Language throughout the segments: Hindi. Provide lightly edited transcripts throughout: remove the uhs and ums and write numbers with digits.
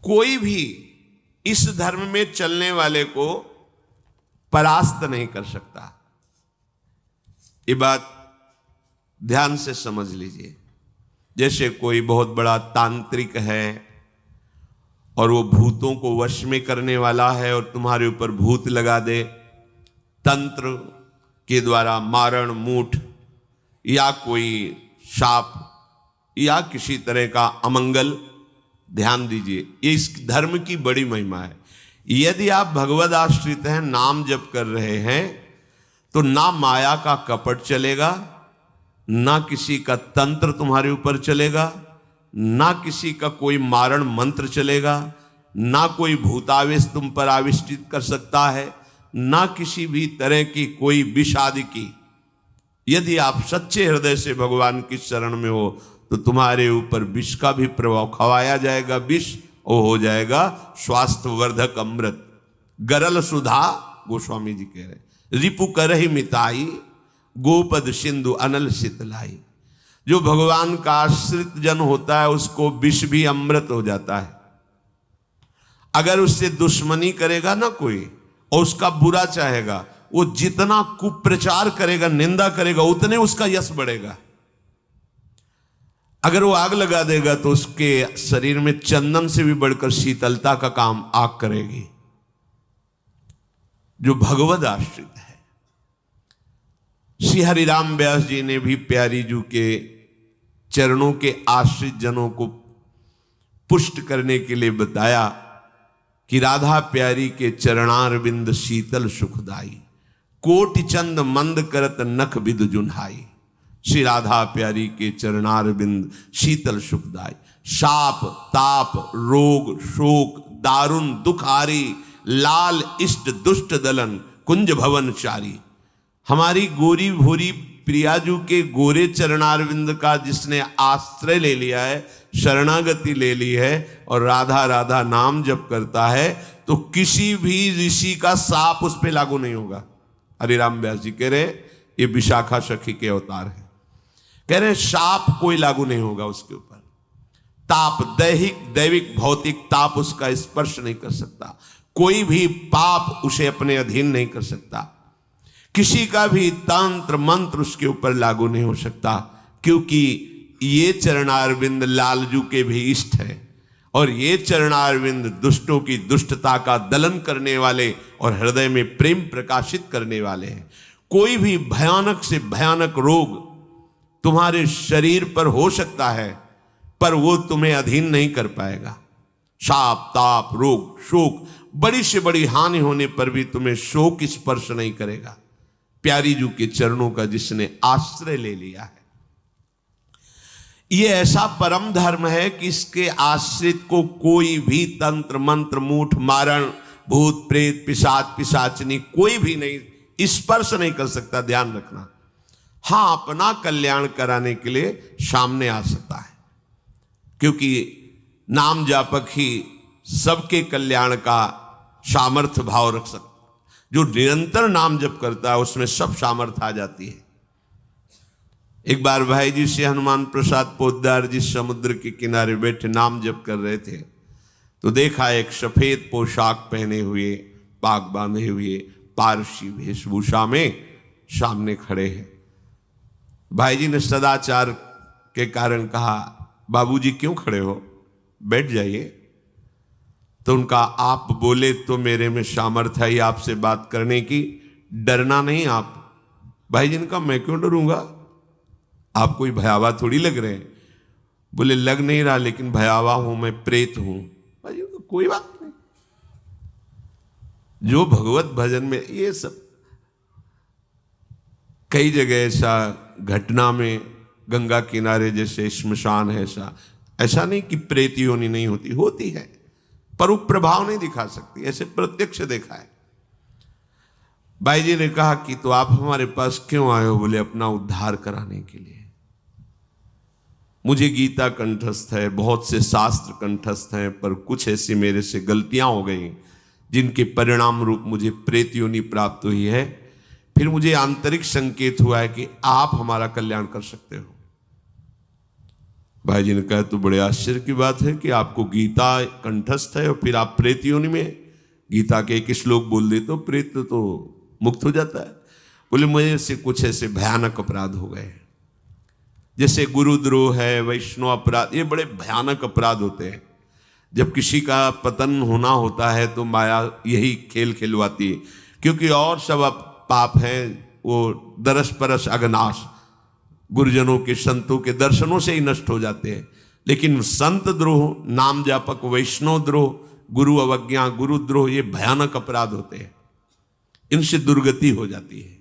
कोई भी इस धर्म में चलने वाले को परास्त नहीं कर सकता। ये बात ध्यान से समझ लीजिए। जैसे कोई बहुत बड़ा तांत्रिक है और वो भूतों को वश में करने वाला है और तुम्हारे ऊपर भूत लगा दे, तंत्र के द्वारा मारण मूठ या कोई शाप या किसी तरह का अमंगल, ध्यान दीजिए, ये इस धर्म की बड़ी महिमा है। यदि आप भगवद आश्रित हैं, नाम जप कर रहे हैं, तो ना माया का कपट चलेगा, ना किसी का तंत्र तुम्हारे ऊपर चलेगा, ना किसी का कोई मारण मंत्र चलेगा, ना कोई भूतावेश तुम पर आविष्टित कर सकता है, ना किसी भी तरह की कोई विष आदि की। यदि आप सच्चे हृदय से भगवान की शरण में हो तो तुम्हारे ऊपर विष का भी प्रभाव खवाया जाएगा, विष वो हो जाएगा स्वास्थ्यवर्धक अमृत। गरल सुधा, गोस्वामी जी कह रहे, रिपु करहि मिताई, गोपद सिंधु अनल शीतलाई। जो भगवान का आश्रित जन होता है उसको विष भी अमृत हो जाता है। अगर उससे दुश्मनी करेगा ना कोई और उसका बुरा चाहेगा, वो जितना कुप्रचार करेगा, निंदा करेगा, उतने उसका यश बढ़ेगा। अगर वो आग लगा देगा तो उसके शरीर में चंदन से भी बढ़कर शीतलता का काम आग करेगी। जो भगवद आश्रित है, श्री हरिराम व्यास जी ने भी प्यारी जू के चरणों के आश्रित जनों को पुष्ट करने के लिए बताया कि राधा प्यारी के चरणारविंद शीतल सुखदाई, कोटि चंद मंद करत नख बिद जुन्हाई। श्री राधा प्यारी के चरणारविंद शीतल सुखदाई। शाप ताप रोग शोक दारुण दुखारी, लाल इष्ट दुष्ट दलन कुंज भवन चारी। हमारी गोरी भूरी प्रियाजू के गोरे चरणारविंद का जिसने आश्रय ले लिया है, शरणागति ले ली है और राधा राधा नाम जप करता है, तो किसी भी ऋषि का साप उस पर लागू नहीं होगा। हरिराम व्यास जी कह रहे ये विशाखा सखी के अवतार है, कह रहे शाप कोई लागू नहीं होगा उसके ऊपर। ताप दैहिक दैविक भौतिक ताप उसका स्पर्श नहीं कर सकता। कोई भी पाप उसे अपने अधीन नहीं कर सकता। किसी का भी तंत्र मंत्र उसके ऊपर लागू नहीं हो सकता, क्योंकि ये चरणारविंद लालजू के भी इष्ट है और ये चरणारविंद दुष्टों की दुष्टता का दलन करने वाले और हृदय में प्रेम प्रकाशित करने वाले हैं। कोई भी भयानक से भयानक रोग तुम्हारे शरीर पर हो सकता है, पर वो तुम्हें अधीन नहीं कर पाएगा। शाप ताप रोग शोक, बड़ी से बड़ी हानि होने पर भी तुम्हें शोक स्पर्श नहीं करेगा। प्यारी जू के चरणों का जिसने आश्रय ले लिया है, ये ऐसा परम धर्म है कि इसके आश्रित को कोई भी तंत्र मंत्र मूठ मारण भूत प्रेत पिशाच पिशाचनी कोई भी नहीं स्पर्श नहीं कर सकता। ध्यान रखना। हाँ, अपना कल्याण कराने के लिए सामने आ सकता है, क्योंकि नाम जापक ही सबके कल्याण का सामर्थ्य भाव रख सकता। जो निरंतर नाम जप करता है उसमें सब सामर्थ्य आ जाती है। एक बार भाई जी से हनुमान प्रसाद पोद्दार जी समुद्र के किनारे बैठे नाम जप कर रहे थे, तो देखा एक सफेद पोशाक पहने हुए पाग बांधे हुए पारसी वेशभूषा में सामने खड़े हैं। भाई जी ने सदाचार के कारण कहा, बाबूजी क्यों खड़े हो, बैठ जाइए। तो उनका आप बोले तो मेरे में सामर्थ्य है आपसे बात करने की, डरना नहीं आप। भाई जी ने कहा मैं क्यों डरूंगा, आप कोई भयावा थोड़ी लग रहे हैं। बोले लग नहीं रहा, लेकिन भयावा हूं मैं, प्रेत हूं। भाई जी कोई बात नहीं, जो भगवत भजन में ये सब कई जगह ऐसा घटना में गंगा किनारे जैसे श्मशान है, ऐसा नहीं कि प्रेत योनि नहीं होती, होती है, पर वो प्रभाव नहीं दिखा सकती। ऐसे प्रत्यक्ष देखा है। भाई जी ने कहा कि तो आप हमारे पास क्यों आए हो? बोले अपना उद्धार कराने के लिए। मुझे गीता कंठस्थ है, बहुत से शास्त्र कंठस्थ हैं, पर कुछ ऐसी मेरे से गलतियां हो गई जिनके परिणाम रूप मुझे प्रेत योनि प्राप्त हुई है। फिर मुझे आंतरिक संकेत हुआ है कि आप हमारा कल्याण कर सकते हो। भाई जी ने कहा तो बड़े आश्चर्य की बात है कि आपको गीता कंठस्थ है और फिर आप प्रेत योनि में गीता के एक श्लोक बोल दे तो प्रेत तो मुक्त हो जाता है। बोले मुझे से कुछ ऐसे भयानक अपराध हो गए, जैसे गुरुद्रोह है, वैष्णव अपराध, ये बड़े भयानक अपराध होते हैं। जब किसी का पतन होना होता है तो माया यही खेल खिलवाती है, क्योंकि और सब पाप हैं वो दरस परस अगनाश, गुरुजनों के संतों के दर्शनों से ही नष्ट हो जाते हैं। लेकिन संत द्रोह, नाम जापक, वैष्णव द्रोह, गुरु अवज्ञा, गुरुद्रोह, ये भयानक अपराध होते हैं, इनसे दुर्गति हो जाती है।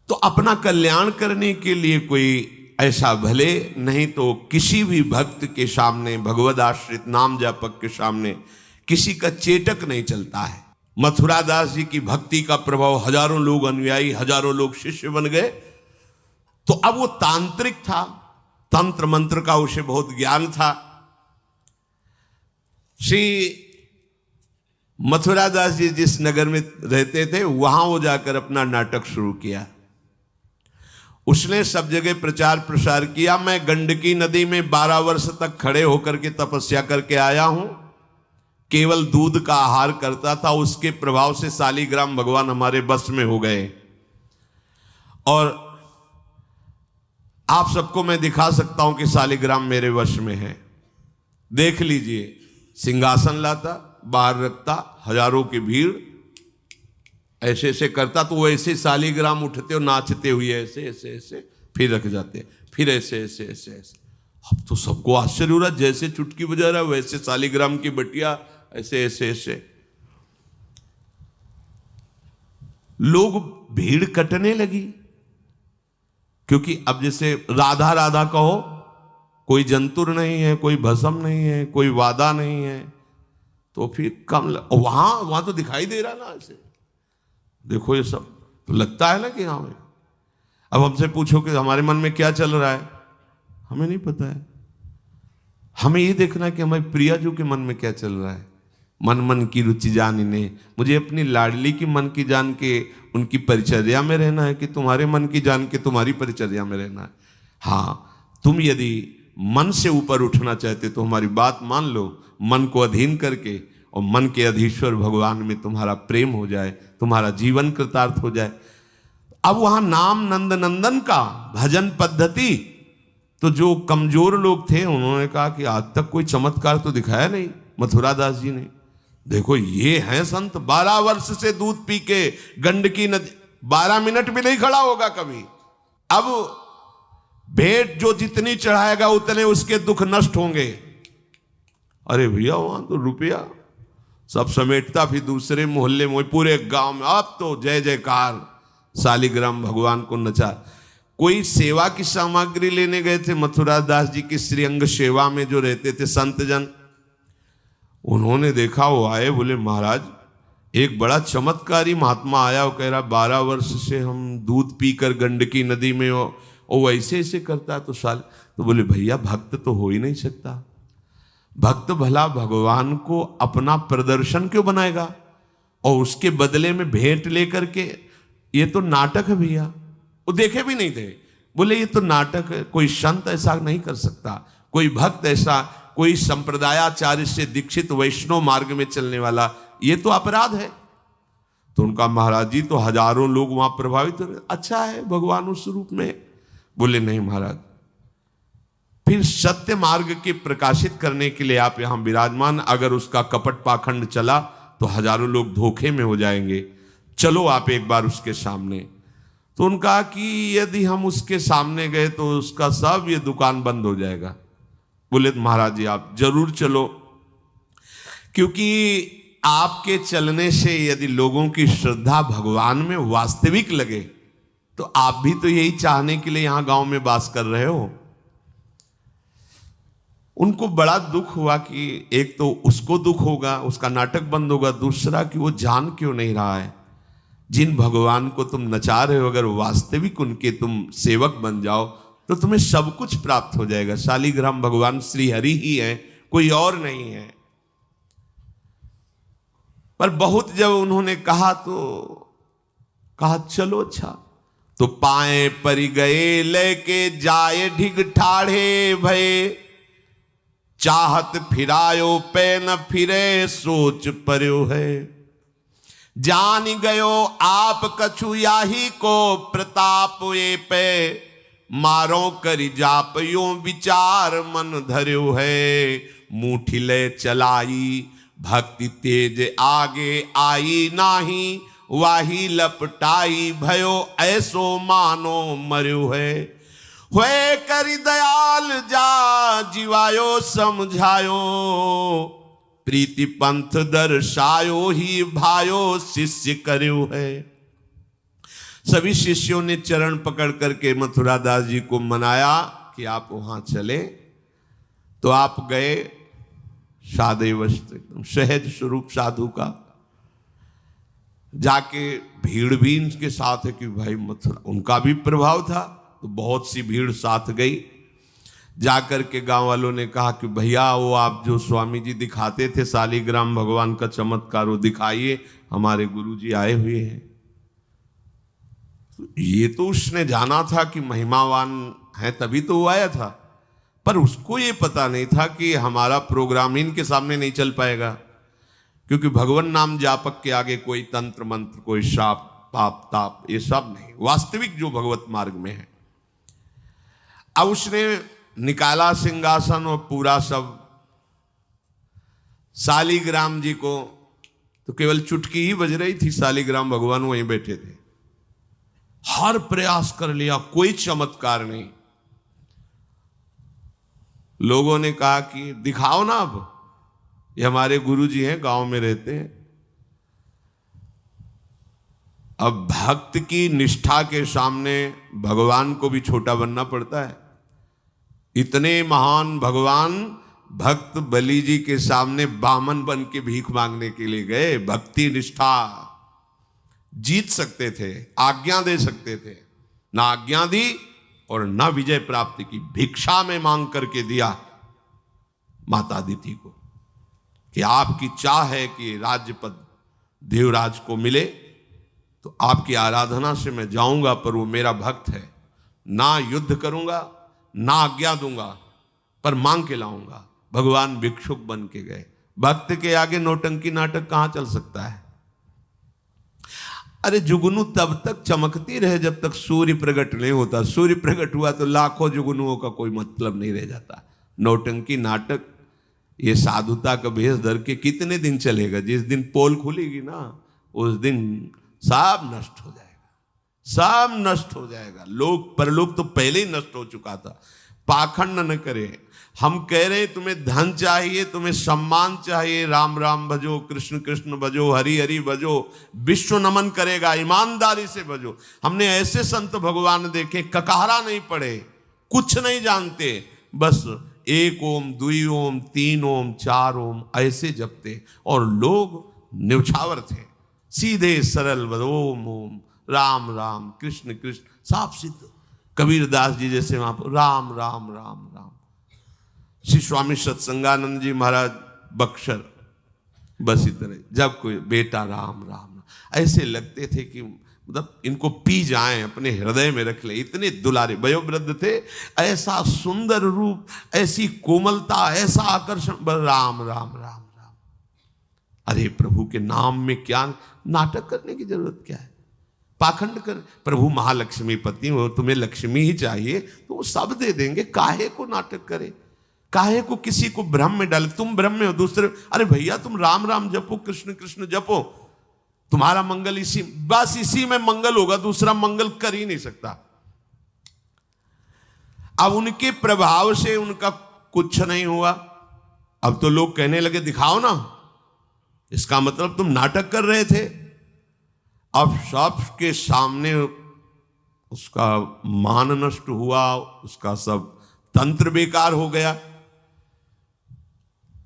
तो अपना कल्याण करने के लिए कोई ऐसा भले नहीं तो किसी भी भक्त के सामने, भगवद आश्रित नाम जापक के सामने किसी का चेटक नहीं चलता है। मथुरा दास जी की भक्ति का प्रभाव, हजारों लोग अनुयायी, हजारों लोग शिष्य बन गए। तो अब वो तांत्रिक था, तंत्र मंत्र का उसे बहुत ज्ञान था। श्री मथुरा दास जी जिस नगर में रहते थे वहां वो जाकर अपना नाटक शुरू किया। उसने सब जगह प्रचार प्रसार किया, मैं गंडकी नदी में 12 वर्ष तक खड़े होकर के तपस्या करके आया हूं, केवल दूध का आहार करता था, उसके प्रभाव से शालिग्राम भगवान हमारे बस में हो गए। और आप सबको मैं दिखा सकता हूं कि शालिग्राम मेरे वश में है, देख लीजिए। सिंहासन लाता, बाहर रखता, हजारों की भीड़, ऐसे ऐसे करता तो वो ऐसे शालिग्राम उठते और नाचते हुए ऐसे ऐसे ऐसे फिर रख जाते, फिर ऐसे ऐसे ऐसे ऐसे। अब तो सबको आश्चर्य हो रहा, जैसे चुटकी बजा रहा वैसे शालिग्राम की बटिया ऐसे ऐसे ऐसे। लोग भीड़ कटने लगी, क्योंकि अब जैसे राधा राधा कहो, कोई जंतुर नहीं है, कोई भस्म नहीं है, कोई वादा नहीं है, तो फिर कम वहां तो दिखाई दे रहा ना ऐसे, देखो ये सब तो लगता है ना कि हाँ। अब हमसे पूछो कि हमारे मन में क्या चल रहा है, हमें नहीं पता है। हमें ये देखना है कि हमारे प्रियाजू के मन में क्या चल रहा है। मन मन की रुचि जानिने, मुझे अपनी लाडली की मन की जान के उनकी परिचर्या में रहना है कि तुम्हारे मन की जान के तुम्हारी परिचर्या में रहना है। हाँ, तुम यदि मन से ऊपर उठना चाहते तो हमारी बात मान लो, मन को अधीन करके, और मन के अधीश्वर भगवान में तुम्हारा प्रेम हो जाए, तुम्हारा जीवन कृतार्थ हो जाए। अब वहां नाम नंद नंदन का भजन पद्धति, तो जो कमजोर लोग थे उन्होंने कहा कि आज तक कोई चमत्कार तो दिखाया नहीं मथुरा दास जी ने। देखो ये हैं संत, 12 वर्ष से दूध पी के गंडकी नदी, 12 मिनट भी नहीं खड़ा होगा कभी। अब भेंट जो जितनी चढ़ाएगा उतने उसके दुख नष्ट होंगे। अरे भैया वहां तो रुपया सब समेटता, फिर दूसरे मोहल्ले में, पूरे गांव में अब तो जय जयकार, शालिग्राम भगवान को नचा। कोई सेवा की सामग्री लेने गए थे मथुरा दास जी की श्रीअंग सेवा में जो रहते थे संत जन, उन्होंने देखा, वो आए, बोले महाराज एक बड़ा चमत्कारी महात्मा आया, वो कह रहा 12 वर्ष से हम दूध पीकर गंडकी नदी में वो वैसे ऐसे करता है। तो बोले भैया भक्त तो हो ही नहीं सकता, भक्त भला भगवान को अपना प्रदर्शन क्यों बनाएगा और उसके बदले में भेंट लेकर के, ये तो नाटक है भैया। वो देखे भी नहीं थे, बोले ये तो नाटक है, कोई संत ऐसा नहीं कर सकता, कोई भक्त ऐसा, कोई संप्रदायाचार्य से दीक्षित वैष्णव मार्ग में चलने वाला, ये तो अपराध है। तो उनका महाराज जी तो हजारों लोग वहां प्रभावित हो, अच्छा है भगवान उस रूप में। बोले नहीं महाराज, फिर सत्य मार्ग के प्रकाशित करने के लिए आप यहां विराजमान, अगर उसका कपट पाखंड चला तो हजारों लोग धोखे में हो जाएंगे, चलो आप एक बार उसके सामने। तो उनका कि यदि हम उसके सामने गए तो उसका सब ये दुकान बंद हो जाएगा। बोले महाराज जी आप जरूर चलो, क्योंकि आपके चलने से यदि लोगों की श्रद्धा भगवान में वास्तविक लगे तो आप भी तो यही चाहने के लिए यहां गांव में वास कर रहे हो। उनको बड़ा दुख हुआ कि एक तो उसको दुख होगा, उसका नाटक बंद होगा, दूसरा कि वो जान क्यों नहीं रहा है जिन भगवान को तुम नचा रहे हो, अगर वास्तविक उनके तुम सेवक बन जाओ तो तुम्हें सब कुछ प्राप्त हो जाएगा। शालिग्राम भगवान श्री हरि ही है, कोई और नहीं है। पर बहुत जब उन्होंने कहा तो कहा चलो अच्छा, तो पाए परि गए लेके जाए ढिग ठाढ़े भये, चाहत फिरायो पे न फिरे सोच पर्यो है। जान गयो आप कछु याही को प्रताप ये पे, मारो करि जाप यो विचार मन धर्यो है। मुठी ले चलाई भक्ति तेज आगे आई नाही, वाही लपटाई भयो ऐसो मानो मर्यो है। हुए करि दयाल जा जीवायो समझायो, प्रीति पंथ दर्शायो ही भायो शिष्य कर्यो है। सभी शिष्यों ने चरण पकड़ करके मथुरा दास जी को मनाया कि आप वहां चले। तो आप गए सादे वस्त्र, एकदम सहज स्वरूप साधु का। जाके भीड़ भी इनके साथ है कि भाई मथुरा, उनका भी प्रभाव था तो बहुत सी भीड़ साथ गई। जाकर के गांव वालों ने कहा कि भैया वो आप जो स्वामी जी दिखाते थे शालिग्राम भगवान का चमत्कार वो दिखाइए, हमारे गुरुजी आए हुए हैं। ये तो उसने जाना था कि महिमावान है तभी तो वो आया था, पर उसको ये पता नहीं था कि हमारा प्रोग्राम इनके सामने नहीं चल पाएगा, क्योंकि भगवान नाम जापक के आगे कोई तंत्र मंत्र, कोई शाप पाप ताप ये सब नहीं, वास्तविक जो भगवत मार्ग में है। अब उसने निकाला सिंहासन और पूरा सब शालिग्राम जी को, तो केवल चुटकी ही बज रही थी, शालिग्राम भगवान वहीं बैठे थे। हर प्रयास कर लिया, कोई चमत्कार नहीं। लोगों ने कहा कि दिखाओ ना, अब ये हमारे गुरुजी हैं, गांव में रहते हैं। अब भक्त की निष्ठा के सामने भगवान को भी छोटा बनना पड़ता है। इतने महान भगवान भक्त बलि जी के सामने बामन बन के भीख मांगने के लिए गए। भक्ति निष्ठा जीत सकते थे, आज्ञा दे सकते थे, ना आज्ञा दी और ना विजय प्राप्ति की। भिक्षा में मांग करके दिया माता अदिति को कि आपकी चाह है कि राज्य पद देवराज को मिले, तो आपकी आराधना से मैं जाऊंगा, पर वो मेरा भक्त है, ना युद्ध करूंगा ना आज्ञा दूंगा, पर मांग के लाऊंगा। भगवान भिक्षुक बन के गए। भक्त के आगे नौटंकी नाटक कहां चल सकता है? अरे जुगनू तब तक चमकती रहे जब तक सूर्य प्रकट नहीं होता। सूर्य प्रकट हुआ तो लाखों जुगनुओं का कोई मतलब नहीं रह जाता। नौटंकी नाटक, ये साधुता का भेष धर के कितने दिन चलेगा? जिस दिन पोल खुलेगी ना, उस दिन सब नष्ट हो जाएगा, सब नष्ट हो जाएगा। लोग परलोक तो पहले ही नष्ट हो चुका था। पाखंड न करे। हम कह रहे तुम्हें धन चाहिए, तुम्हें सम्मान चाहिए, राम राम भजो, कृष्ण कृष्ण भजो, हरि हरि भजो, विश्व नमन करेगा, ईमानदारी से भजो। हमने ऐसे संत भगवान देखे, ककारा नहीं पढ़े, कुछ नहीं जानते, बस एक ओम, दुई ओम, तीन ओम, चार ओम ऐसे जपते, और लोग न्यौछावर थे, सीधे सरल ओम ओम, राम राम, कृष्ण कृष्ण, साफ सिद्ध। कबीरदास जी जैसे वहां पर राम राम राम राम। श्री स्वामी सत्संगानंद जी महाराज बक्सर, बस इतने। जब कोई बेटा राम राम राम, ऐसे लगते थे कि मतलब इनको पी जाएं, अपने हृदय में रख ले। इतने दुलारे वयोवृद्ध थे, ऐसा सुंदर रूप, ऐसी कोमलता, ऐसा आकर्षण। राम राम राम राम। अरे प्रभु के नाम में क्या नाटक करने की जरूरत क्या है? पाखंड कर। प्रभु महालक्ष्मी पति हो, तुम्हें लक्ष्मी ही चाहिए तो वो सब दे देंगे। काहे को नाटक करे? काहे को किसी को भ्रम में डाले? तुम भ्रम में हो, दूसरे, अरे भैया तुम राम राम जपो, कृष्ण कृष्ण जपो, तुम्हारा मंगल इसी, बस इसी में मंगल होगा, दूसरा मंगल कर ही नहीं सकता। अब उनके प्रभाव से उनका कुछ नहीं हुआ। अब तो लोग कहने लगे दिखाओ ना, इसका मतलब तुम नाटक कर रहे थे। अब सबके सामने उसका मान नष्ट हुआ, उसका सब तंत्र बेकार हो गया।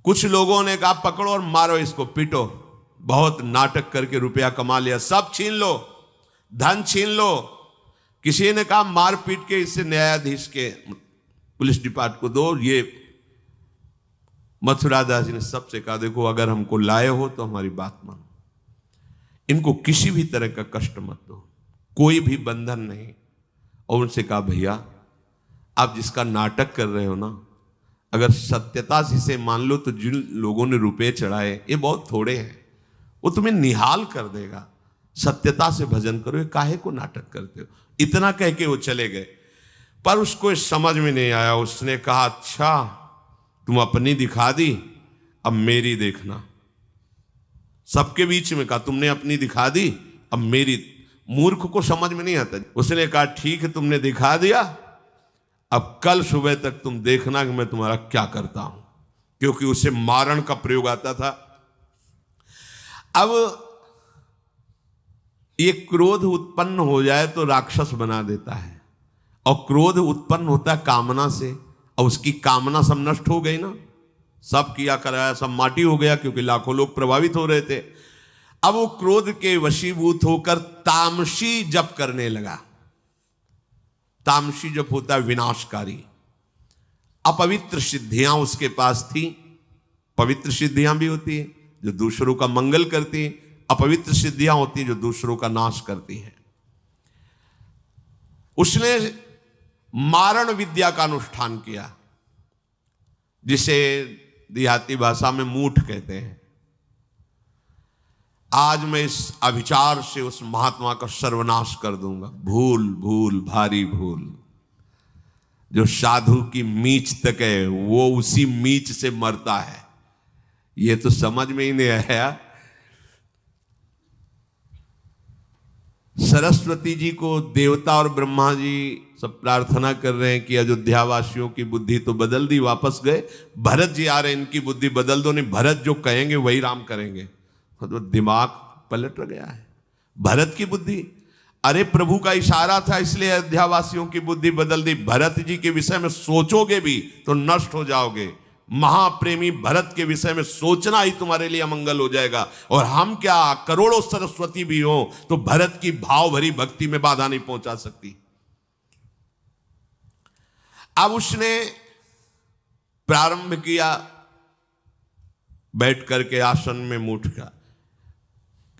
कुछ लोगों ने कहा पकड़ो और मारो इसको, पीटो, बहुत नाटक करके रुपया कमा लिया, सब छीन लो, धन छीन लो। किसी ने कहा मार पीट के इससे न्यायाधीश के, पुलिस डिपार्टमेंट को दो। ये मथुरा दास जी ने सबसे कहा देखो अगर हमको लाए हो तो हमारी बात मानो, इनको किसी भी तरह का कष्ट मत दो, कोई भी बंधन नहीं। और उनसे कहा भैया आप जिसका नाटक कर रहे हो ना, अगर सत्यता से इसे मान लो तो जिन लोगों ने रुपए चढ़ाए ये बहुत थोड़े हैं, वो तुम्हें निहाल कर देगा। सत्यता से भजन करो, ये काहे को नाटक करते हो। इतना कह के वो चले गए, पर उसको समझ में नहीं आया। उसने कहा अच्छा तुम अपनी दिखा दी, अब मेरी देखना। सबके बीच में कहा तुमने अपनी दिखा दी, अब मेरी। मूर्ख को समझ में नहीं आता। उसने कहा ठीक है तुमने दिखा दिया, अब कल सुबह तक तुम देखना कि मैं तुम्हारा क्या करता हूं, क्योंकि उसे मारण का प्रयोग आता था। अब ये क्रोध उत्पन्न हो जाए तो राक्षस बना देता है, और क्रोध उत्पन्न होता है कामना से, और उसकी कामना सब नष्ट हो गई ना, सब किया कराया सब माटी हो गया, क्योंकि लाखों लोग प्रभावित हो रहे थे। अब वो क्रोध के वशीभूत होकर तामसी जप करने लगा। तामसी जप होता है विनाशकारी। अपवित्र सिद्धियां उसके पास थी। पवित्र सिद्धियां भी होती है जो दूसरों का मंगल करती हैं, अपवित्र सिद्धियां होती हैं जो दूसरों का नाश करती हैं। उसने मारण विद्या का अनुष्ठान किया, जिसे देहाती भाषा में मूठ कहते हैं। आज मैं इस अभिचार से उस महात्मा का सर्वनाश कर दूंगा। भूल भूल भारी भूल। जो साधु की मीच तक है वो उसी मीच से मरता है, ये तो समझ में ही नहीं आया। सरस्वती जी को देवता और ब्रह्मा जी सब प्रार्थना कर रहे हैं कि अयोध्या वासियों की बुद्धि तो बदल दी, वापस गए। भरत जी आ रहे हैं, इनकी बुद्धि बदल दो, नहीं भरत जो कहेंगे वही राम करेंगे। तो दिमाग पलट गया है भरत की बुद्धि। अरे प्रभु का इशारा था इसलिए अयोध्या वासियों की बुद्धि बदल दी। भरत जी के विषय में सोचोगे भी तो नष्ट हो जाओगे। महाप्रेमी भरत के विषय में सोचना ही तुम्हारे लिए अमंगल हो जाएगा। और हम क्या, करोड़ों सरस्वती भी हो तो भरत की भाव भरी भक्ति में बाधा नहीं पहुंचा सकती। अब उसने प्रारंभ किया, बैठ करके आसन में मूठ का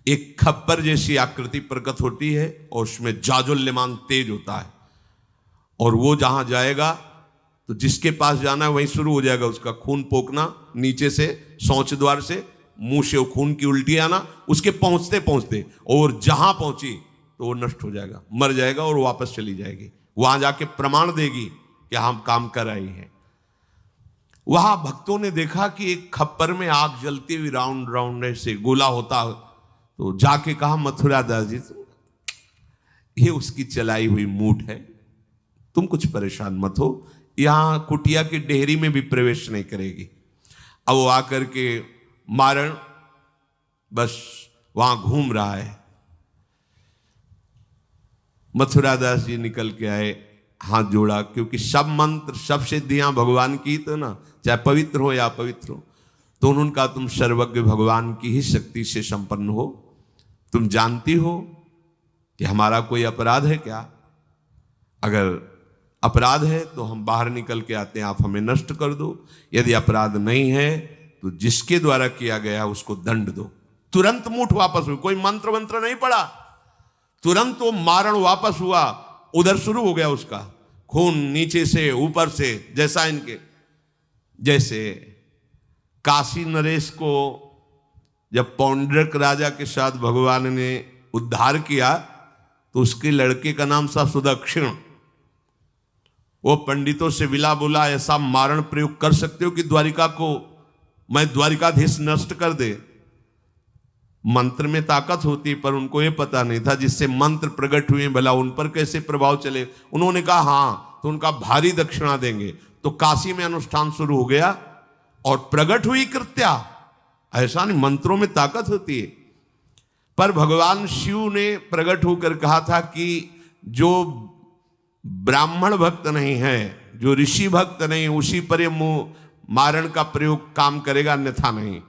एक खप्पर जैसी आकृति प्रकट होती है, और उसमें जाजुल्यमान तेज होता है। और वो जहां जाएगा तो जिसके पास जाना है वहीं शुरू हो जाएगा उसका खून पोकना, नीचे से शौच द्वार से मुंह से खून की उल्टी आना। उसके पहुंचते पहुंचते और जहां पहुंची तो वो नष्ट हो जाएगा, मर जाएगा, और वापस चली जाएगी। वहां जाके प्रमाण देगी कि हम काम कर रही हैं। वहां भक्तों ने देखा कि एक खप्पर में आग जलती हुई राउंड राउंड से गोला होता, तो जाके कहा मथुरा दास जी ये उसकी चलाई हुई मूठ है, तुम कुछ परेशान मत हो, यहां कुटिया की डेहरी में भी प्रवेश नहीं करेगी। अब वो आकर के मारण बस वहां घूम रहा है। मथुरा दास जी निकल के आए, हाथ जोड़ा, क्योंकि सब मंत्र सब सिद्धियां भगवान की, तो ना चाहे पवित्र हो या अपवित्र हो, तो उन्होंने कहा तुम सर्वज्ञ भगवान की ही शक्ति से संपन्न हो, तुम जानती हो कि हमारा कोई अपराध है क्या? अगर अपराध है तो हम बाहर निकल के आते हैं, आप हमें नष्ट कर दो। यदि अपराध नहीं है तो जिसके द्वारा किया गया उसको दंड दो। तुरंत मूठ वापस हुई, कोई मंत्र मंत्र नहीं पड़ा, तुरंत वो मारण वापस हुआ। उधर शुरू हो गया उसका खून, नीचे से ऊपर से, जैसा इनके जैसे काशी नरेश को जब पौंड्रक राजा के साथ भगवान ने उद्धार किया तो उसके लड़के का नाम था सुदक्षिण। वो पंडितों से विला बोला ऐसा मारण प्रयोग कर सकते हो कि द्वारिका को मैं द्वारिकाधीश नष्ट कर दे। मंत्र में ताकत होती, पर उनको ये पता नहीं था जिससे मंत्र प्रकट हुए भला उन पर कैसे प्रभाव चले। उन्होंने कहा हाँ, तो उनका भारी दक्षिणा देंगे। तो काशी में अनुष्ठान शुरू हो गया और प्रकट हुई कृत्या। ऐसा नहीं, मंत्रों में ताकत होती है। पर भगवान शिव ने प्रकट होकर कहा था कि जो ब्राह्मण भक्त नहीं है, जो ऋषि भक्त नहीं, उसी पर मारण का प्रयोग काम करेगा, अन्यथा नहीं।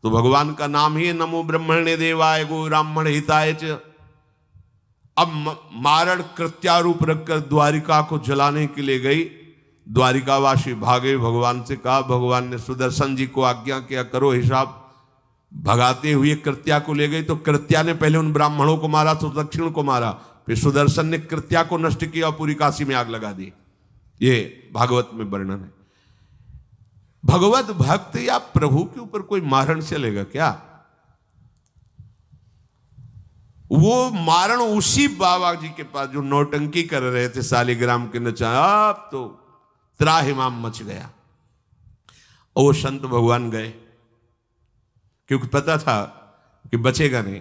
तो भगवान का नाम ही नमो ब्रह्मणे देवाय गो ब्राह्मण हिताय च। अब मारण कृत्यारूप रखकर द्वारिका को जलाने के लिए गई। द्वारिकावासी भागे, भगवान से कहा, भगवान ने सुदर्शन जी को आज्ञा किया करो हिसाब। भगाते हुए कृत्या को ले गई, तो कृत्या ने पहले उन ब्राह्मणों को मारा, तो दक्षिण को मारा। फिर सुदर्शन ने कृत्या को नष्ट किया और पूरी काशी में आग लगा दी। ये भागवत में वर्णन है। भगवत भक्त या प्रभु के ऊपर कोई मारण चलेगा क्या? वो मारण उसी बाबा जी के पास जो नौटंकी कर रहे थे शालिग्राम के नचा, अब तो त्राहिमाम मच गया। और वो संत भगवान गए, क्योंकि पता था कि बचेगा नहीं,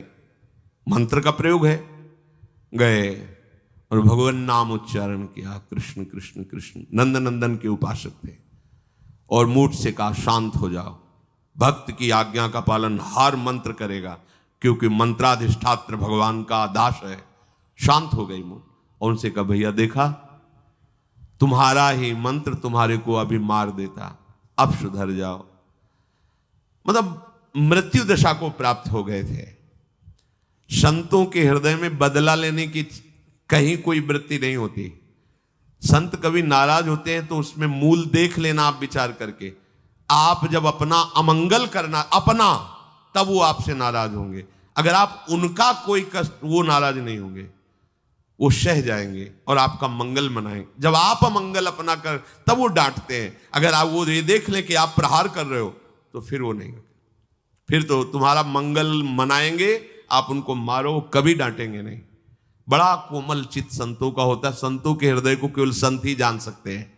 मंत्र का प्रयोग है। गए और भगवान नाम उच्चारण किया, कृष्ण कृष्ण कृष्ण। नंद नंदन के उपासक थे और मूठ से कहा शांत हो जाओ, भक्त की आज्ञा का पालन हर मंत्र करेगा, क्योंकि मंत्राधिष्ठात्र भगवान का दास है। शांत हो गई मूठ और उनसे कहा भैया देखा, तुम्हारा ही मंत्र तुम्हारे को अभी मार देता, अब सुधर जाओ। मतलब मृत्यु दशा को प्राप्त हो गए थे। संतों के हृदय में बदला लेने की कहीं कोई वृत्ति नहीं होती। संत कभी नाराज होते हैं तो उसमें मूल देख लेना आप विचार करके। आप जब अपना अमंगल करना अपना, तब वो आपसे नाराज होंगे। अगर आप उनका कोई कष्ट, वो नाराज नहीं होंगे, वो सह जाएंगे और आपका मंगल मनाएंगे। जब आप अमंगल अपना कर, तब वो डांटते हैं। अगर आप वो ये देख लें कि आप प्रहार कर रहे हो, तो फिर वो नहीं, फिर तो तुम्हारा मंगल मनाएंगे, आप उनको मारो, कभी डांटेंगे नहीं। बड़ा कोमल चित्त संतों का होता है। संतों के हृदय को केवल संत ही जान सकते हैं।